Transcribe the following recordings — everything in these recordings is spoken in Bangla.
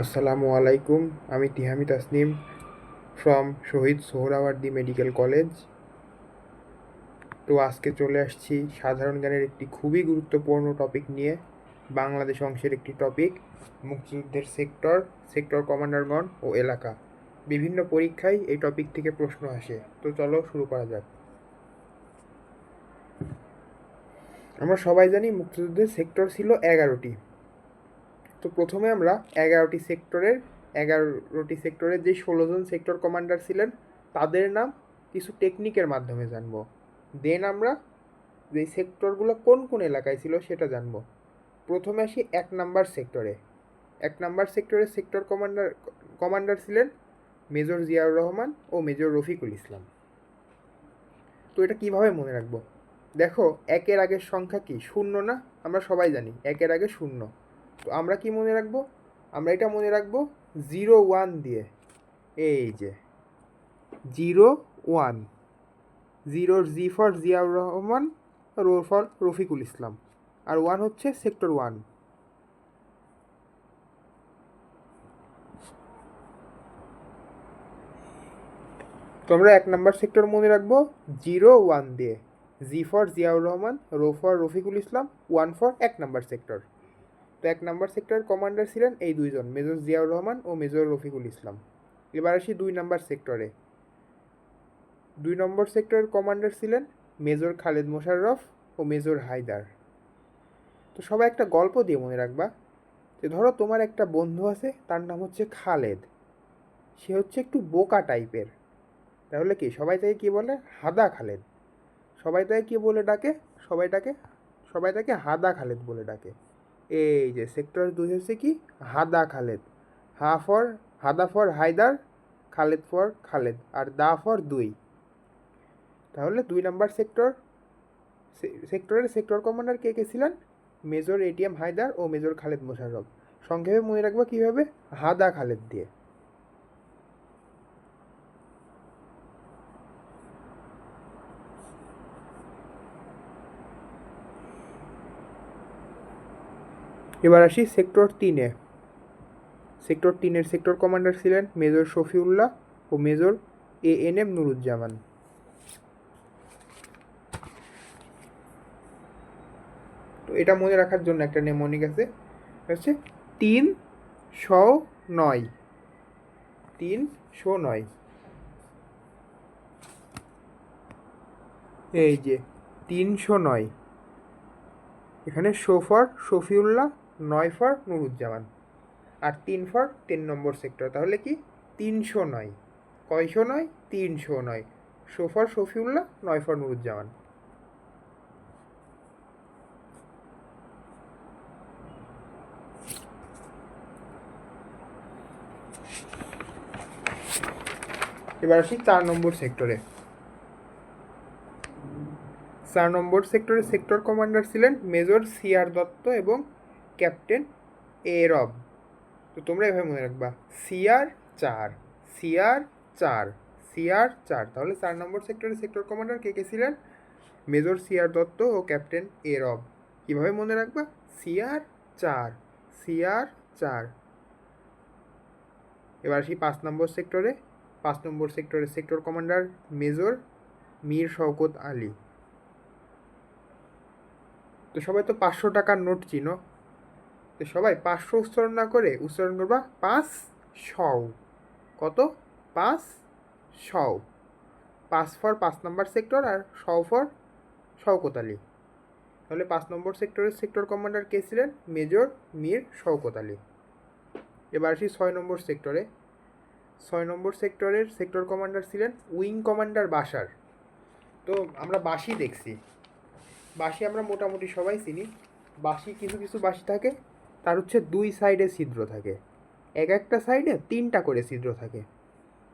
আসসালামু আলাইকুম। আমি Tihami Tasnim from Shaheed Suhrawardy medical college. তো আজকে চলে আসছি সাধারণ জ্ঞানের একটি খুবই গুরুত্বপূর্ণ টপিক নিয়ে। বাংলাদেশ অংশের একটি টপিক, মুক্তিযুদ্ধের সেক্টর, সেক্টর কমান্ডারগণ ও এলাকা। বিভিন্ন পরীক্ষায় এই টপিক থেকে প্রশ্ন আসে। তো চলো শুরু করা যাক। আমরা সবাই জানি মুক্তিযুদ্ধের সেক্টর ছিল 11টি। তো প্রথমে আমরা 11টি সেক্টরের যে 16জন সেক্টর কমান্ডার ছিলেন তাদের নাম কিছু টেকনিকের মাধ্যমে জানব। দেন আমরা যে সেক্টরগুলো কোন কোন এলাকায় ছিল সেটা জানব। প্রথমে আসি 1 নাম্বার সেক্টরে। 1 নাম্বার সেক্টরের সেক্টর কমান্ডার ছিলেন মেজর জিয়াউর রহমান ও মেজর রফিকুল ইসলাম। তো এটা কিভাবে মনে রাখবো? দেখো, একের আগের সংখ্যা কি? শূন্য না? আমরা সবাই জানি একের আগে শূন্য। তো আমরা কি মনে রাখবো? আমরা এটা মনে রাখবো 01 দিয়ে। এই যে 01, 0 Z for Ziaur Rahman, rho for Rafiqul Islam, আর 1 হচ্ছে সেক্টর 1। তো আমরা 1 নাম্বার সেক্টর মনে রাখবো 01 দিয়ে, জি for Ziaur Rahman, rho for Rafiqul Islam, 1 for 1 number sector. তো 1 নাম্বার সেক্টরের কমান্ডার ছিলেন এই দুইজন, মেজর জিয়াউর রহমান ও মেজর রফিকুল ইসলাম। এবার আসি 2 নাম্বার সেক্টরে। 2 নম্বর সেক্টরের কমান্ডার ছিলেন মেজর খালেদ মোশাররফ ও মেজর হায়দার। তো সবাই একটা গল্প দিয়ে মনে রাখবা, যে ধরো তোমার একটা বন্ধু আছে, তার নাম হচ্ছে খালেদ। সে হচ্ছে একটু বোকা টাইপের। তাহলে কি সবাই তাকে কি বলে? হাদা খালেদ। সবাই তাকে কি বলে ডাকে? সবাই তাকে হাদা খালেদ বলে ডাকে। এই যে সেক্টর 2 হচ্ছে কি? হাদা খালেদ। হাদা ফর হায়দার, খালেদ ফর খালেদ, আর দা ফর 2। তাহলে 2 নাম্বার সেক্টরের সেক্টর কমান্ডার কে কে ছিলেন? মেজর এটিএম হায়দার ও মেজর খালেদ মোশাররফ। সংক্ষেপে মনে রাখবো কিভাবে? হাদা খালেদ দিয়ে। এবার আসি সেক্টর 3-এ। সেক্টর 3-এর সেক্টর কমান্ডার ছিলেন মেজর শফিউল্লাহ ও মেজর ANM নুরুজ্জামান। তো এটা মনে রাখার জন্য একটা নেমোনিক আছে, হচ্ছে 309। 309। এই যে 309, এখানে ফর শফিউল্লাহ, 9 ফর নুরুজ্জামান, আর 3 ফর 3 নম্বর সেক্টর। তাহলে কি 309। কয়শো নয়? 309। For Shafiullah, 9 for Nuruzzaman. এবার আসি 4 নম্বর সেক্টরে। 4 নম্বর সেক্টরের সেক্টর কমান্ডার ছিলেন মেজর CR দত্ত এবং ক্যাপ্টেন A রব। তো তোমরা এভাবে মনে রাখবা, CR 4, CR 4, CR 4। তাহলে 4 নম্বর সেক্টরের সেক্টর কমান্ডার কে কে ছিলেন? মেজর CR দত্ত ও ক্যাপ্টেন A রব। কীভাবে মনে রাখবা? CR 4, CR 4। এবার আসি 5 নম্বর সেক্টরে। 5 নম্বর সেক্টরের sector commander major Mir Shawkat Ali. তো সবাই তো 500 টাকার নোট চিনো। তো সবাই 500 উচ্চারণ না করে উচ্চারণ করবা 500। কত? 500। 5 ফর 5 নম্বর সেক্টর, আর 100 ফর শওকত আলী। তাহলে 5 নম্বর সেক্টরের সেক্টর কমান্ডার কে ছিলেন? মেজর মীর শওকত আলী। এবার আসি 6 নম্বর সেক্টরে। 6 নম্বর সেক্টরের সেক্টর কমান্ডার ছিলেন উইং কমান্ডার বাশার। তো আমরা বাঁশি দেখছি, বাঁশি আমরা মোটামুটি সবাই চিনি। বাঁশি কিছু কিছু বাঁশি থাকে, তার হচ্ছে 2 সাইডে ছিদ্র থাকে। একটা সাইডে 3টা করে ছিদ্র থাকে।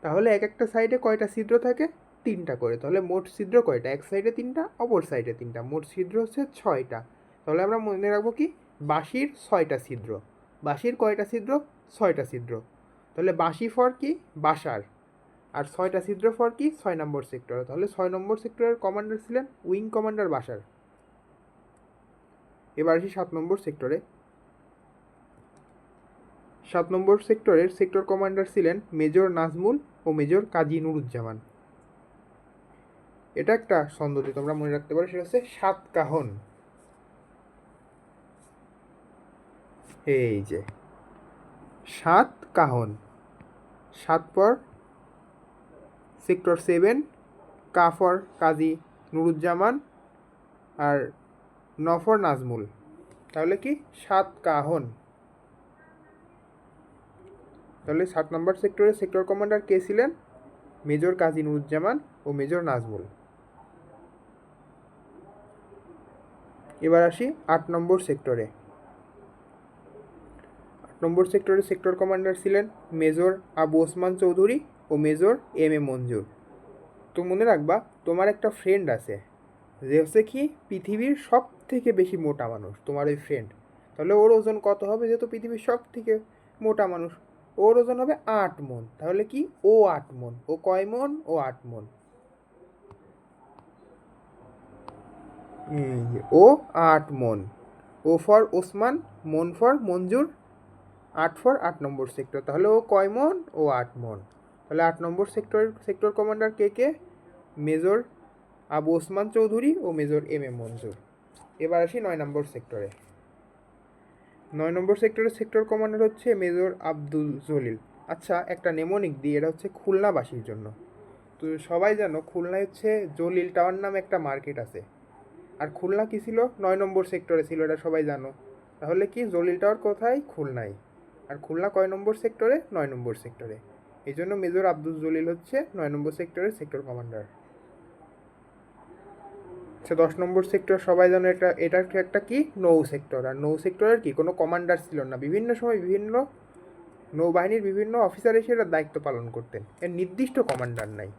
তাহলে একটা সাইডে কয়টা ছিদ্র থাকে? 3টা করে। তাহলে মোট ছিদ্র কয়টা? এক সাইডে 3টা, অপর সাইডে 3টা, মোট ছিদ্র হচ্ছে 6টা। তাহলে আমরা মনে রাখবো কি? বাঁশির 6টা ছিদ্র। বাঁশির কয়টা ছিদ্র? 6টা ছিদ্র। তাহলে বাঁশি ফর কি? বাসার। আর 6টা ছিদ্র ফর কি? 6 নম্বর সেক্টর। তাহলে 6 নম্বর সেক্টরের কমান্ডার ছিলেন উইং কমান্ডার বাসার। এবার আসি 7 নম্বর সেক্টরে। 7 নম্বর সেক্টরের সেক্টর কমান্ডার ছিলেন মেজর নাজমুল ও মেজর কাজী নুরুজ্জামান। এটা একটা ছন্দটি তোমরা মনে রাখতে পারো, সেটা হচ্ছে সাতকাহন। এই যে সাতকাহন, 7 পর সেক্টর 7, কা ফর কাজী নুরুজ্জামান, আর 9 ফর নাজমুল। তাহলে কি সাতকাহন। তাহলে 7 নম্বর সেক্টরের সেক্টর কমান্ডার কে ছিলেন? মেজর কাজী নুরুজ্জামান ও মেজর নাজমুল। এবার আসি 8 নম্বর সেক্টরে। 8 নম্বর সেক্টরের সেক্টর কমান্ডার ছিলেন মেজর আবু ওসমান চৌধুরী ও মেজর এম এ মঞ্জুর। তো মনে রাখবা, তোমার একটা ফ্রেন্ড আছে যে হচ্ছে কি পৃথিবীর সব থেকে বেশি মোটা মানুষ, তোমার ওই ফ্রেন্ড। তাহলে ওর ওজন কত হবে? যেহেতু পৃথিবীর সব থেকে মোটা মানুষ, ওর ওজন হবে 8 মণ। তাহলে কি ও 8 মণ। ও কয় মণ? ও 8 মণ। ও 8 মণ। ও ফর ওসমান, মন for Manzur, 8 for 8 number sector. তাহলে ও কয় মণ? ও 8 মণ। তাহলে 8 নম্বর সেক্টর কমান্ডার কে কে? মেজর আবু ওসমান চৌধুরী ও মেজর এম এ মঞ্জুর। এবার আসি 9 নম্বর সেক্টরে। 9 নম্বর সেক্টরের সেক্টর কমান্ডার হচ্ছে মেজর আব্দুল জলিল। আচ্ছা, একটা নেমোনিক দিই, এটা হচ্ছে খুলনাবাসীর জন্য। তো সবাই জানো খুলনায় হচ্ছে জলিল টাওয়ার নামে একটা মার্কেট আছে। আর খুলনা কি ছিল? 9 নম্বর সেক্টরে ছিল, এটা সবাই জানো। তাহলে কি জলিল টাওয়ার কোথায়? খুলনায়। আর খুলনা কয় নম্বর সেক্টরে? 9 নম্বর সেক্টরে। এই জন্য মেজর আব্দুল জলিল হচ্ছে 9 নম্বর সেক্টরের সেক্টর কমান্ডার। আচ্ছা, 10 নম্বর সেক্টর সবাই জানো, এটা একটা কি নৌ সেক্টর। আর নৌ সেক্টরের কি কোনো কমান্ডার ছিল না, বিভিন্ন সময় বিভিন্ন নৌবাহিনীর বিভিন্ন অফিসার এসে এটার দায়িত্ব পালন করতেন, এর নির্দিষ্ট কমান্ডার নাই।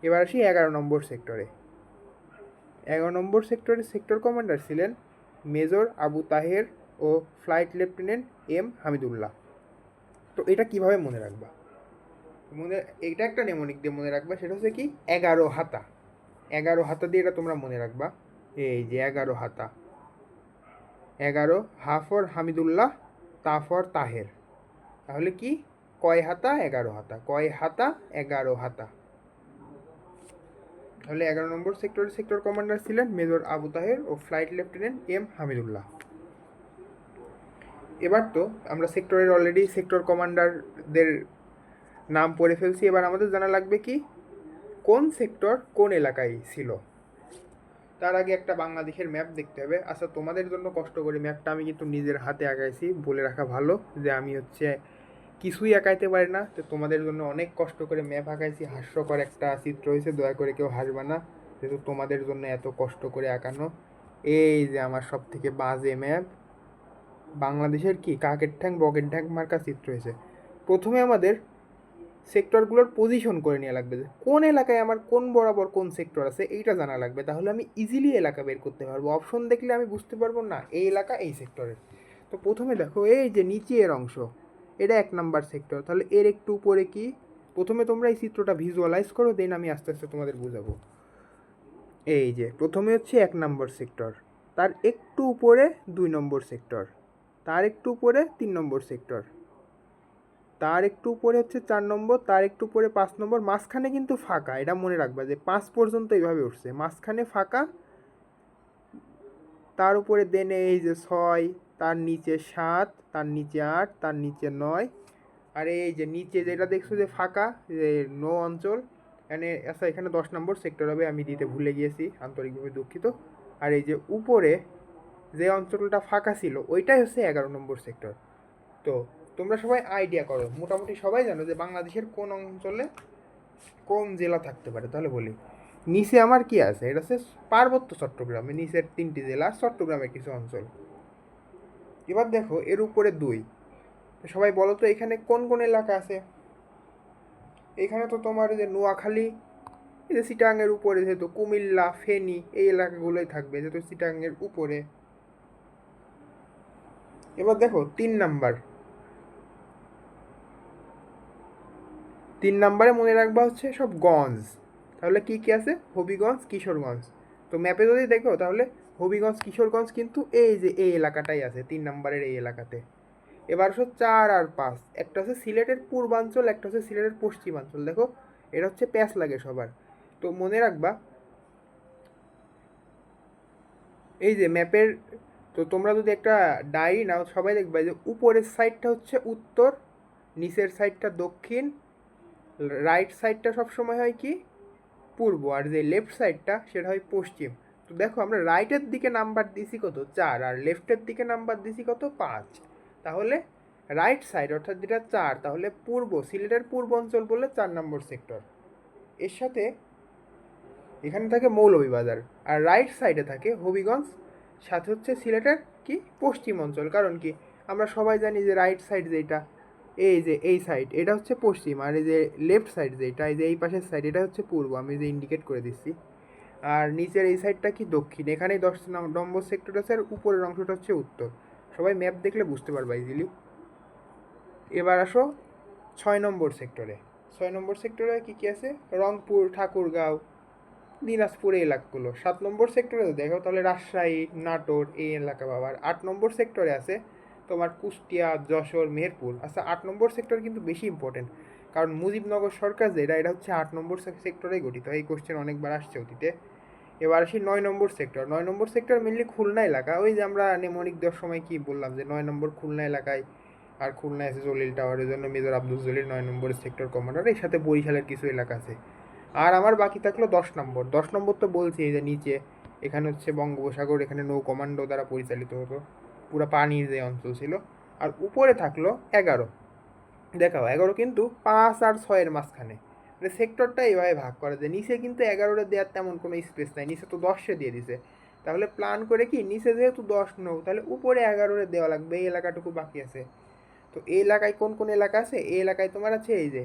এবার আসি 11 নম্বর সেক্টরে। 11 নম্বর সেক্টরের সেক্টর কমান্ডার ছিলেন মেজর আবু তাহের ও ফ্লাইট লেফটেন্যান্ট এম হামিদুল্লাহ। তো এটা কিভাবে মনে রাখবা? এটা একটা নেমোনিক দিয়ে মনে রাখবা, সেটা হচ্ছে কি 11 হাতা। 11 হাতা দিয়ে এটা তোমরা মনে রাখবা। এই যে 11 হাতা। 11 হা ফর হামিদুল্লাহ, তা ফর তাহের। তাহলে কি কয় হাতা? 11 হাতা। কয় হাতা? 11 হাতা। তাহলে 11 নম্বর সেক্টরের সেক্টর কমান্ডার ছিলেন মেজর আবু তাহের ও ফ্লাইট লেফটেন্যান্ট এম হামিদুল্লাহ। এবার তো আমরা সেক্টরের অলরেডি সেক্টর কমান্ডারদের নাম পড়ে ফেলছি। এবার আমাদের জানা লাগবে কি কোন সেক্টর কোন এলাকায় ছিল। তার আগে একটা বাংলাদেশের ম্যাপ দেখতে হবে। আচ্ছা, তোমাদের জন্য কষ্ট করে ম্যাপটা আমি কিন্তু নিজের হাতে আঁকাইছি, বলে রাখা ভালো যে আমি হচ্ছে কিছুই আঁকাইতে পারি না। তো তোমাদের জন্য অনেক কষ্ট করে ম্যাপ আঁকাইছি, হাস্যকর একটা চিত্র হয়েছে, দয়া করে কেউ হাসবা না, যেহেতু তোমাদের জন্য এত কষ্ট করে আঁকানো। এই যে আমার সব থেকে বাজে ম্যাপ, বাংলাদেশের কি কাকের ঠ্যাং বকের ঠ্যাং মার্কা চিত্র হয়েছে। প্রথমে আমাদের সেক্টরগুলোর পজিশন করে নেওয়া লাগবে, যে কোন এলাকায় আমার কোন বরাবর কোন সেক্টর আছে এইটা জানা লাগবে। তাহলে আমি ইজিলি এলাকা বের করতে পারবো। অপশন দেখলে আমি বুঝতে পারবো না এই এলাকা এই সেক্টরের। তো প্রথমে দেখো এই যে নিচে এর অংশ, এটা 1 নাম্বার সেক্টর। তাহলে এর একটু উপরে কি? প্রথমে তোমরা এই চিত্রটা ভিজুয়ালাইজ করো, দেন আমি আস্তে আস্তে তোমাদের বুঝাবো। এই যে প্রথমে হচ্ছে 1 নাম্বার সেক্টর, তার একটু উপরে 2 নম্বর সেক্টর, তার একটু উপরে 3 নম্বর সেক্টর, তার একটু উপরে হচ্ছে 4 নম্বর, তার একটু উপরে 5 নম্বর, মাঝখানে কিন্তু ফাঁকা। এটা মনে রাখবা যে 5 পর্যন্ত এইভাবে উঠছে, মাঝখানে ফাঁকা। তার উপরে দেন এই যে 6, তার নিচে 7, তার নিচে 8, তার নিচে 9। আর এই যে নিচে যেটা দেখছো যে ফাঁকা, যে নো অঞ্চল, এখানে আচ্ছা এখানে 10 নম্বর সেক্টর হবে, আমি দিতে ভুলে গিয়েছি, আন্তরিকভাবে দুঃখিত। আর এই যে উপরে যে অঞ্চলটা ফাঁকা ছিল ওইটাই হচ্ছে 11 নম্বর সেক্টর। তো তোমরা সবাই আইডিয়া করো, মোটামুটি সবাই জানো যে বাংলাদেশের কোন অঞ্চলে কোন জেলা থাকতে পারে। তাহলে বলি, নিচে আমার কি আছে? এটা হচ্ছে পার্বত্য চট্টগ্রামে নিচের 3টি জেলা, চট্টগ্রামের কিছু অঞ্চল। এবার দেখো এর উপরে 2। সবাই বলো তো এখানে কোন কোন এলাকা আছে? এখানে তো তোমার যে নোয়াখালী, এই যে চিটাঙের উপরে, যেহেতু কুমিল্লা ফেনী এই এলাকাগুলোই থাকবে, যেহেতু চিটাঙের উপরে। এবার দেখো 3 নাম্বারে মনে রাখবা হচ্ছে সব গঞ্জ। তাহলে কি কি আছে? হবিগঞ্জ, কিশোরগঞ্জ। তো ম্যাপে যদি দেখো তাহলে হবিগঞ্জ কিশোরগঞ্জ কিন্তু এই যে এই এলাকাটাই আছে 3 নাম্বারের এই এলাকাতে। এবার হচ্ছে 4 আর 5, একটা হচ্ছে সিলেটের পূর্বাঞ্চল, একটা হচ্ছে সিলেটের পশ্চিমাঞ্চল। দেখো এটা হচ্ছে প্যাচ লাগে সবার, তো মনে রাখবা এই যে ম্যাপের। তো তোমরা যদি একটা ডায়েরি নাও সবাই দেখবা যে উপরের সাইডটা হচ্ছে উত্তর, নিচের সাইডটা দক্ষিণ, রাইট সাইডটা সবসময় হয় কি পূর্ব, আর যে লেফট সাইডটা সেটা হয় পশ্চিম। তো দেখো আমরা রাইটের দিকে নাম্বার দিছি কত 4, আর লেফটের দিকে নাম্বার দিছি কত 5। তাহলে রাইট সাইড অর্থাৎ যেটা 4, তাহলে পূর্ব, সিলেটের পূর্ব অঞ্চল বললে 4 নম্বর সেক্টর। এর সাথে এখানে থাকে মৌলভীবাজার, আর রাইট সাইডে থাকে হবিগঞ্জ, সাথে হচ্ছে সিলেটের কি পশ্চিম অঞ্চল। কারণ কি আমরা সবাই জানি যে রাইট সাইড যেটা, এই যে এই সাইড এটা হচ্ছে পশ্চিম, আর এই যে লেফট সাইড যেটা, এই যে এই পাশের সাইড এটা হচ্ছে পূর্ব, আমি যে ইন্ডিকেট করে দিচ্ছি। আর নিচের এই সাইডটা কি দক্ষিণ, এখানেই 10 নম্বর সেক্টর আছে, আর উপরের অংশটা হচ্ছে উত্তর। সবাই ম্যাপ দেখলে বুঝতে পারবা ইজিলি। এবার আসো 6 নম্বর সেক্টরে। 6 নম্বর সেক্টরে কী কী আছে, রংপুর, ঠাকুরগাঁও, দিনাজপুর এই এলাকাগুলো। 7 নম্বর সেক্টরে দেখো তাহলে রাজশাহী, নাটোর এই এলাকা পাবা। আর 8 নম্বর সেক্টরে আছে তোমার কুষ্টিয়া, যশোর, মেহেরপুর। আচ্ছা 8 নম্বর সেক্টর কিন্তু বেশি ইম্পর্টেন্ট, কারণ মুজিবনগর সরকার যেটা এটা হচ্ছে 8 নম্বর সেক্টরেই গঠিত। এই কোশ্চেন অনেকবার আসছে অতীতে। এবার আসি 9 নম্বর সেক্টর। 9 নম্বর সেক্টর মেনলি খুলনা এলাকা। ওই যে আমরা নেমনিক দেওয়ার সময় কি বললাম যে 9 নম্বর খুলনা এলাকায়, আর খুলনা আছে জলিল টাওয়ারের জন্য মেজর আব্দুল জলিল 9 নম্বরের সেক্টর কমান্ডার। এর সাথে বরিশালের কিছু এলাকা আছে। আর আমার বাকি থাকলো 10 নম্বর। 10 নম্বর তো বলছি এই যে নিচে, এখানে হচ্ছে বঙ্গোপসাগর, এখানে নৌ কমান্ডো দ্বারা পরিচালিত হতো, পুরো পানির যে অঞ্চল ছিল। আর উপরে থাকলো 11। দেখাও 11 কিন্তু 5 আর 6-এর মাঝখানে, মানে সেক্টরটা এইভাবে ভাগ করা যায়। নিচে কিন্তু 11-টা দেওয়ার তেমন কোনো স্পেস নাই, নিচে তো 10-এ দিয়ে দিছে। তাহলে প্ল্যান করে কি নিচে যেহেতু 10 নৌ, তাহলে উপরে 11-এ দেওয়া লাগবে, এই এলাকাটুকু বাকি আছে। তো এই এলাকায় কোন কোন এলাকা আছে, এই এলাকায় তোমার আছে এই যে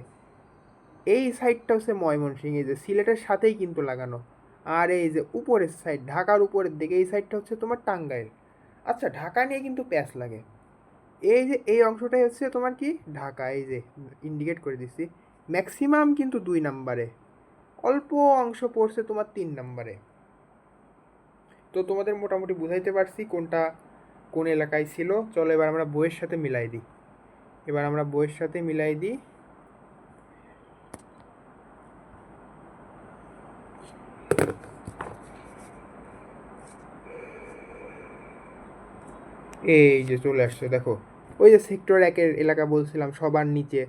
এই সাইডটা হচ্ছে ময়মনসিংহ, এই যে সিলেটের সাথেই কিন্তু লাগানো। আর এই যে উপরের সাইড ঢাকার উপরের দিকে এই সাইডটা হচ্ছে তোমার টাঙ্গাইল। আচ্ছা ঢাকা নিয়ে কিন্তু প্যাচ লাগে। এই যে এই অংশটাই হচ্ছে তোমার কি ঢাকা, এই যে ইন্ডিকেট করে দিচ্ছি। ম্যাক্সিমাম কিন্তু 2 নাম্বারে, অল্প অংশ পড়ছে তোমার 3 নাম্বারে। তো তোমাদের মোটামুটি বুঝাইতে পারছি কোনটা কোন এলাকায় ছিল। চলো এবার আমরা বইয়ের সাথে মিলাই দিই। এবার আমরা বইয়ের সাথে মিলাই দিই। এই যে চলে আসছে দেখো, ওই যে সেক্টর 1-এর এলাকা বলছিলাম সবার নিচে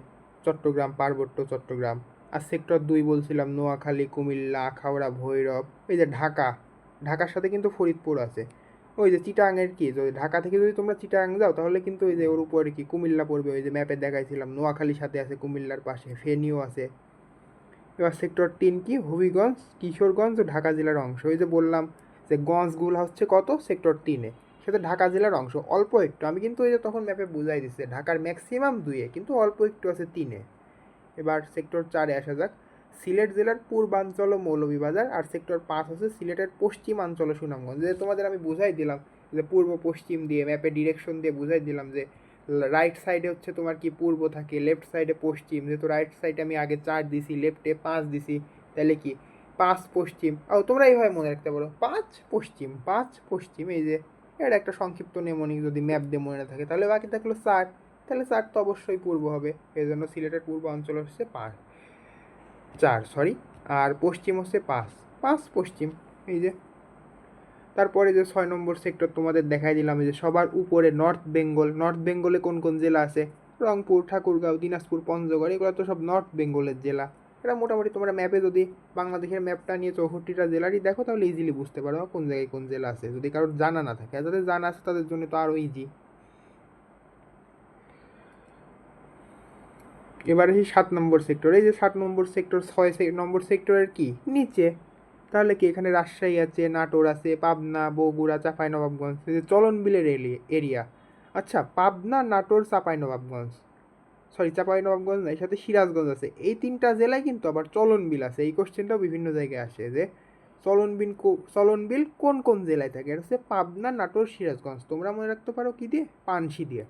চট্টগ্রাম, পার্বত্য চট্টগ্রাম। আর সেক্টর 2 বলছিলাম নোয়াখালী, কুমিল্লা, আখাউড়া, ভৈরব। ওই যে ঢাকা, ঢাকার সাথে কিন্তু ফরিদপুর আছে। ওই যে চিটাগাংয়ের কি, যদি ঢাকা থেকে যদি তোমরা চিটাগাং যাও তাহলে কিন্তু ওই যে ওর উপরে কি কুমিল্লা পড়বে, ওই যে ম্যাপে দেখাইছিলাম নোয়াখালীর সাথে আছে, কুমিল্লার পাশে ফেনীও আছে। এবার সেক্টর 3 কি হবিগঞ্জ, কিশোরগঞ্জ ও ঢাকা জেলার অংশ। ওই যে বললাম যে গঞ্জগুলো হচ্ছে কত সেক্টর 3-এ, সেটা ঢাকা জেলার অংশ। অল্প একটু, আমি কিন্তু ওই যে তখন ম্যাপে বুঝাই দিচ্ছে ঢাকার ম্যাক্সিমাম 2-এ, কিন্তু অল্প একটু আছে 3-এ। এবার সেক্টর 4-এ আসা যাক। সিলেট জেলার পূর্বাঞ্চল ও মৌলভীবাজার। আর সেক্টর 5 হচ্ছে সিলেটের পশ্চিমাঞ্চল ও সুনামগঞ্জ। যে তোমাদের আমি বুঝাই দিলাম যে পূর্ব পশ্চিম দিয়ে ম্যাপে ডিরেকশন দিয়ে বুঝাই দিলাম যে রাইট সাইডে হচ্ছে তোমার কি পূর্ব থাকে, লেফট সাইডে পশ্চিম। যেহেতু রাইট সাইডে আমি আগে 4 দিছি, লেফটে 5 দিছি, তাহলে কি 5 পশ্চিম। ও তোমরা এইভাবে মনে রাখতে পারো 5 পশ্চিম, 5 পশ্চিম। এই যে এটা একটা সংক্ষিপ্ত নেমনিক, যদি ম্যাপ দিয়ে মনে না থাকে। তাহলে বাকি থাকলো 4, তাহলে 4 তো অবশ্যই পূর্ব হবে, এই জন্য সিলেটের পূর্ব অঞ্চল হচ্ছে 4 সরি। আর পশ্চিম হচ্ছে 5, 5 পশ্চিম। এই যে তারপরে যে 6 নম্বর সেক্টর তোমাদের দেখাই দিলাম, এই যে সবার উপরে নর্থ বেঙ্গল। নর্থ বেঙ্গলে কোন কোন জেলা আছে, রংপুর, ঠাকুরগাঁও, দিনাজপুর, পঞ্চগড়, এগুলো তো সব নর্থ বেঙ্গলের জেলা। এটা মোটামুটি তোমরা ম্যাপে যদি বাংলাদেশের ম্যাপটা নিয়ে 64টা জেলারই দেখো তাহলে ইজিলি বুঝতে পারো কোন জায়গায় কোন জেলা আছে, যদি কারোর জানা না থাকে। আর যাদের জানা আছে তাদের জন্য তো আরও ইজি। এবার আসি 7 নম্বর সেক্টর। এই যে 7 নম্বর সেক্টর 6 নম্বর সেক্টরের কি নিচে, তাহলে কি এখানে রাজশাহী আছে, নাটোর আছে, পাবনা, বগুড়া, চাঁপাইনবাবগঞ্জ, এই যে চলনবিলের এরিয়া। আচ্ছা পাবনা, নাটোর, চাঁপাইনবাবগঞ্জ, সরি চাঁপাইনবাবগঞ্জ না, এর সাথে সিরাজগঞ্জ আছে। এই 3টা জেলায় কিন্তু আবার চলনবিল আছে। এই কোশ্চেনটাও বিভিন্ন জায়গায় আসে যে চলনবিল কোন কোন জেলায় থাকে। এটা হচ্ছে পাবনা, নাটোর, সিরাজগঞ্জ। তোমরা মনে রাখতে পারো কি দিয়ে, পানশি দিয়ে।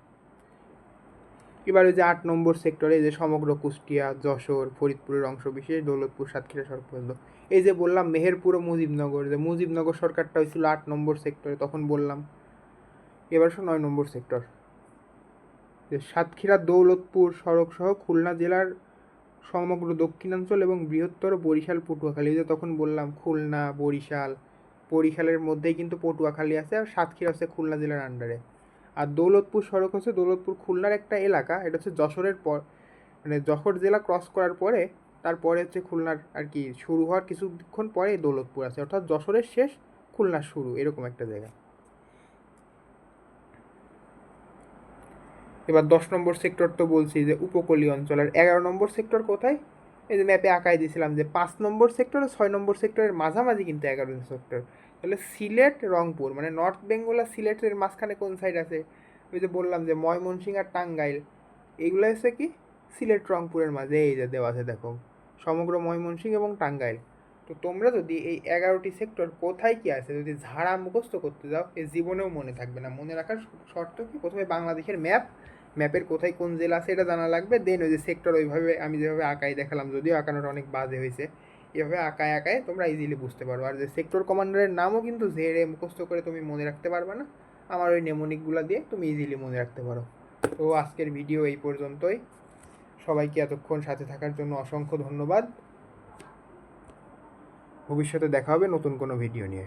এবার ওই যে 8 নম্বর সেক্টরে যে সমগ্র কুষ্টিয়া, যশোর, ফরিদপুরের অংশ বিশেষ, দৌলতপুর, সাতক্ষীরা সড়ক পর্যন্ত। এই যে বললাম মেহেরপুর ও মুজিবনগর, যে মুজিবনগর সরকারটা হয়েছিল 8 নম্বর সেক্টরে, তখন বললাম। এবার 9 নম্বর সেক্টর। যে সাতক্ষীরা দৌলতপুর সড়ক সহ খুলনা জেলার সমগ্র দক্ষিণাঞ্চল এবং বৃহত্তর বরিশাল পটুয়াখালী, যে তখন বললাম খুলনা বরিশালের মধ্যেই কিন্তু পটুয়াখালী আছে, আর সাতক্ষীরা হচ্ছে খুলনা জেলার আন্ডারে। আর দৌলতপুর সড়ক হচ্ছে দৌলতপুর খুলনার একটা এলাকা, এটা হচ্ছে যশোরের পর, মানে যশোর জেলা ক্রস করার পরে তারপরে হচ্ছে খুলনার আর কি শুরু হওয়ার কিছুক্ষণ পরে দৌলতপুর আছে, অর্থাৎ যশোরের শেষ খুলনার শুরু, এরকম একটা জায়গা। এবার 10 নম্বর সেক্টর তো বলছি যে উপকূলীয় অঞ্চল, আর 11 নম্বর সেক্টর কোথায়? এই যে ম্যাপে আঁকায় দিয়েছিলাম যে 5 নম্বর সেক্টর ও 6 নম্বর সেক্টরের মাঝামাঝি কিন্তু 11 সেক্টর। তাহলে সিলেট রংপুর মানে নর্থ বেঙ্গল আর সিলেটের মাঝখানে কোন সাইড আছে? ওই যে বললাম যে ময়মনসিংহ আর টাঙ্গাইল, এইগুলো হচ্ছে কি সিলেট রংপুরের মাঝে, এই যে দেওয়া আছে দেখো, সমগ্র ময়মনসিংহ এবং টাঙ্গাইল। তো তোমরা যদি এই 11টি সেক্টর কোথায় কি আছে যদি ঝাড়া মুখস্থ করতে যাও, এ জীবনেও মনে থাকবে না। মনে রাখার শর্ত কি, প্রথমে বাংলাদেশের ম্যাপের কোথায় কোন জেলা আছে এটা জানা লাগবে, দেন ওই যে সেক্টর ওইভাবে আমি যেভাবে আঁকাই দেখালাম, যদিও আঁকানোটা অনেক বাজে হয়েছে, এভাবে আঁকায় আঁকায় তোমরা ইজিলি বুঝতে পারবে। আর যে সেক্টর কমান্ডারের নামও কিন্তু ঝেড়ে মুখস্থ করে তুমি মনে রাখতে পারবে না, আমার ওই নেমোনিকগুলো দিয়ে তুমি ইজিলি মনে রাখতে পারো। তো আজকের ভিডিও এই পর্যন্তই। সবাইকে এতক্ষণ সাথে থাকার জন্য অসংখ্য ধন্যবাদ। ভবিষ্যতে দেখা হবে নতুন কোনো ভিডিও নিয়ে।